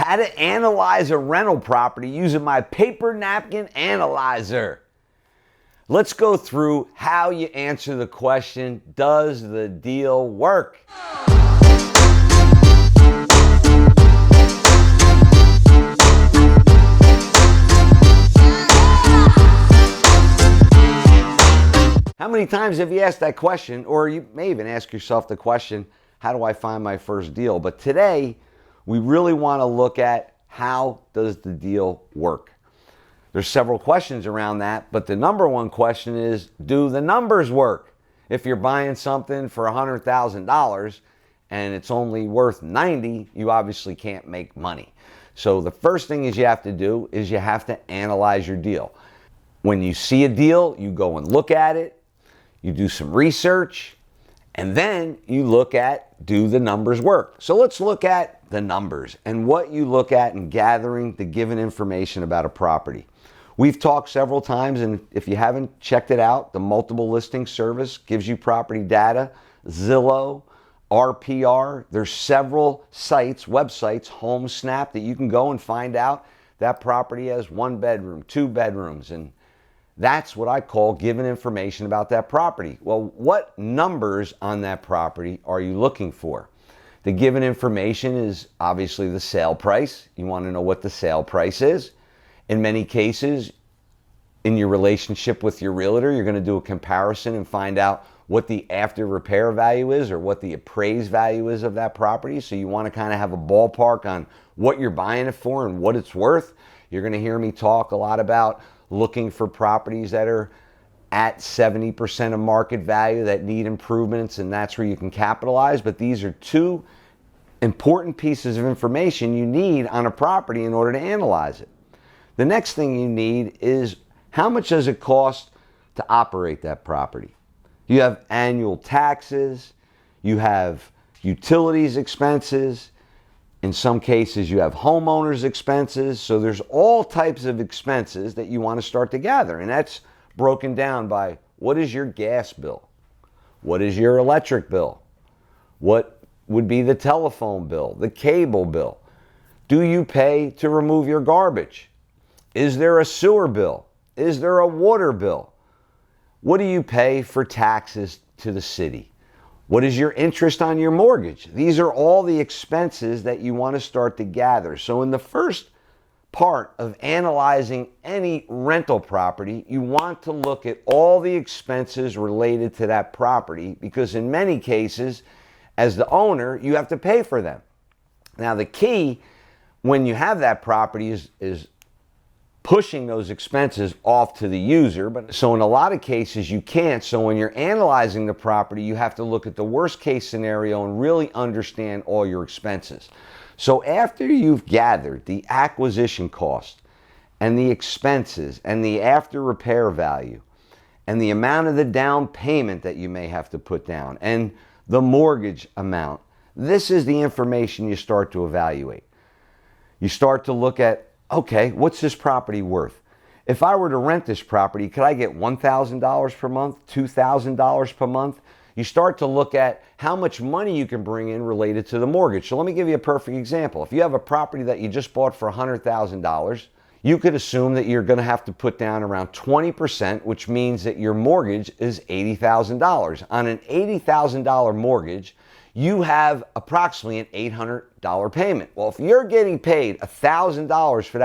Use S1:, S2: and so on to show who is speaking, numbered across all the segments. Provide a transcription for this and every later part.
S1: how to analyze a rental property using my paper napkin analyzer. Let's go through how you answer the question, does the deal work? How many times have you asked that question? Or you may even ask yourself the question, how do I find my first deal? But today, we really want to look at how does the deal work? There's several questions around that, but the number one question is, do the numbers work? If you're buying something for $100,000 and it's only worth 90, you obviously can't make money. So the first thing is you have to do is you have to analyze your deal. When you see a deal, you go and look at it, you do some research, and then you look at, do the numbers work? So let's look at the numbers and what you look at in gathering the given information about a property. We've talked several times, and if you haven't checked it out, the multiple listing service gives you property data, Zillow, RPR. There's several sites, websites, HomeSnap, that you can go and find out that property has 1 bedroom, 2 bedrooms, and that's what I call given information about that property. Well, what numbers on that property are you looking for? The given information is obviously the sale price. You want to know what the sale price is. In many cases, in your relationship with your realtor, you're going to do a comparison and find out what the after repair value is or what the appraised value is of that property. So you want to kind of have a ballpark on what you're buying it for and what it's worth. You're going to hear me talk a lot about looking for properties that are at 70% of market value that need improvements, and that's where you can capitalize. But these are two important pieces of information you need on a property in order to analyze it. The next thing you need is, how much does it cost to operate that property? You have annual taxes, you have utilities expenses, in some cases you have homeowners expenses, so there's all types of expenses that you want to start to gather, and that's broken down by, what is your gas bill? What is your electric bill? What would be the telephone bill, the cable bill? Do you pay to remove your garbage? Is there a sewer bill? Is there a water bill? What do you pay for taxes to the city? What is your interest on your mortgage? These are all the expenses that you want to start to gather. So in the first part of analyzing any rental property, you want to look at all the expenses related to that property, because in many cases, as the owner, you have to pay for them. Now the key when you have that property is pushing those expenses off to the user. But so in a lot of cases you can't. So when you're analyzing the property, you have to look at the worst case scenario and really understand all your expenses. So after you've gathered the acquisition cost and the expenses and the after repair value and the amount of the down payment that you may have to put down and the mortgage amount, this is the information you start to evaluate. You start to look at, okay, what's this property worth? If I were to rent this property, could I get $1,000 per month, $2,000 per month? You start to look at how much money you can bring in related to the mortgage. So let me give you a perfect example. If you have a property that you just bought for $100,000, you could assume that you're going to have to put down around 20%, which means that your mortgage is $80,000. On an $80,000 mortgage, you have approximately an $800 payment. Well, if you're getting paid $1,000 for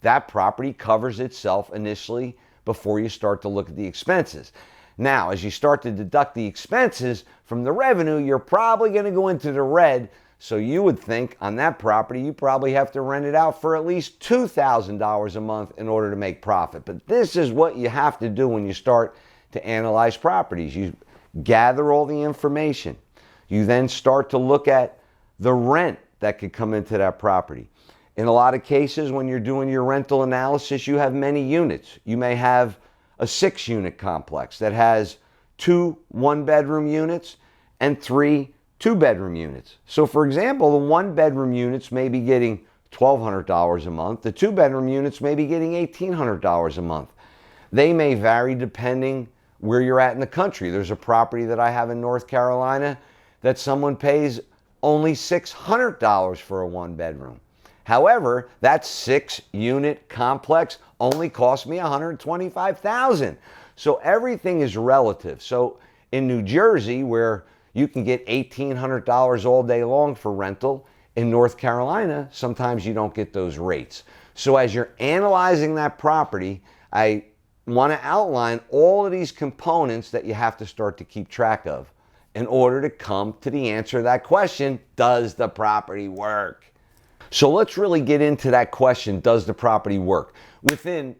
S1: that property covers itself initially before you start to look at the expenses. Now, as you start to deduct the expenses from the revenue, you're probably going to go into the red. So you would think on that property, you probably have to rent it out for at least $2,000 a month in order to make profit. But this is what you have to do when you start to analyze properties. You gather all the information. You then start to look at the rent that could come into that property. In a lot of cases, when you're doing your rental analysis, you have many units. You may have a 6-unit complex that has 2 one-bedroom units and 3 two-bedroom units. So for example, the one-bedroom units may be getting $1,200 a month. The two-bedroom units may be getting $1,800 a month. They may vary depending where you're at in the country. There's a property that I have in North Carolina that someone pays only $600 for a one-bedroom. However, that 6-unit complex only cost me $125,000. So everything is relative. So in New Jersey, where you can get $1,800 all day long for rental, in North Carolina, sometimes you don't get those rates. So as you're analyzing that property, I want to outline all of these components that you have to start to keep track of in order to come to the answer to that question, does the property work? So let's really get into that question, does the property work? Within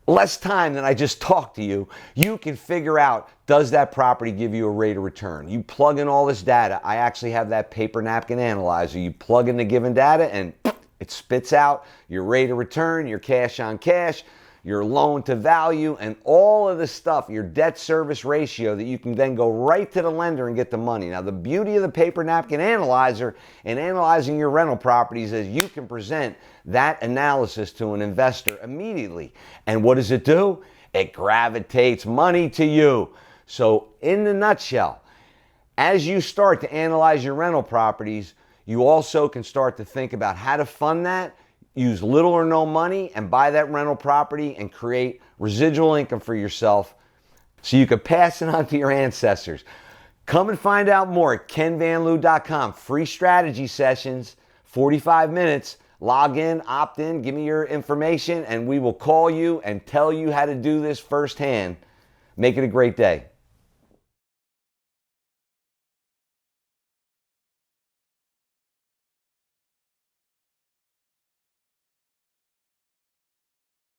S1: less time than I just talked to you, you can figure out, does that property give you a rate of return? You plug in all this data. I actually have that paper napkin analyzer. You plug in the given data and it spits out your rate of return, your cash on cash, your loan to value, and all of the stuff, your debt service ratio, that you can then go right to the lender and get the money. Now, the beauty of the paper napkin analyzer in analyzing your rental properties is you can present that analysis to an investor immediately. And what does it do? It gravitates money to you. So in the nutshell, as you start to analyze your rental properties, you also can start to think about how to fund that, use little or no money, and buy that rental property and create residual income for yourself so you can pass it on to your ancestors. Come and find out more at kenvanloo.com. Free strategy sessions, 45 minutes. Log in, opt in, give me your information, and we will call you and tell you how to do this firsthand. Make it a great day.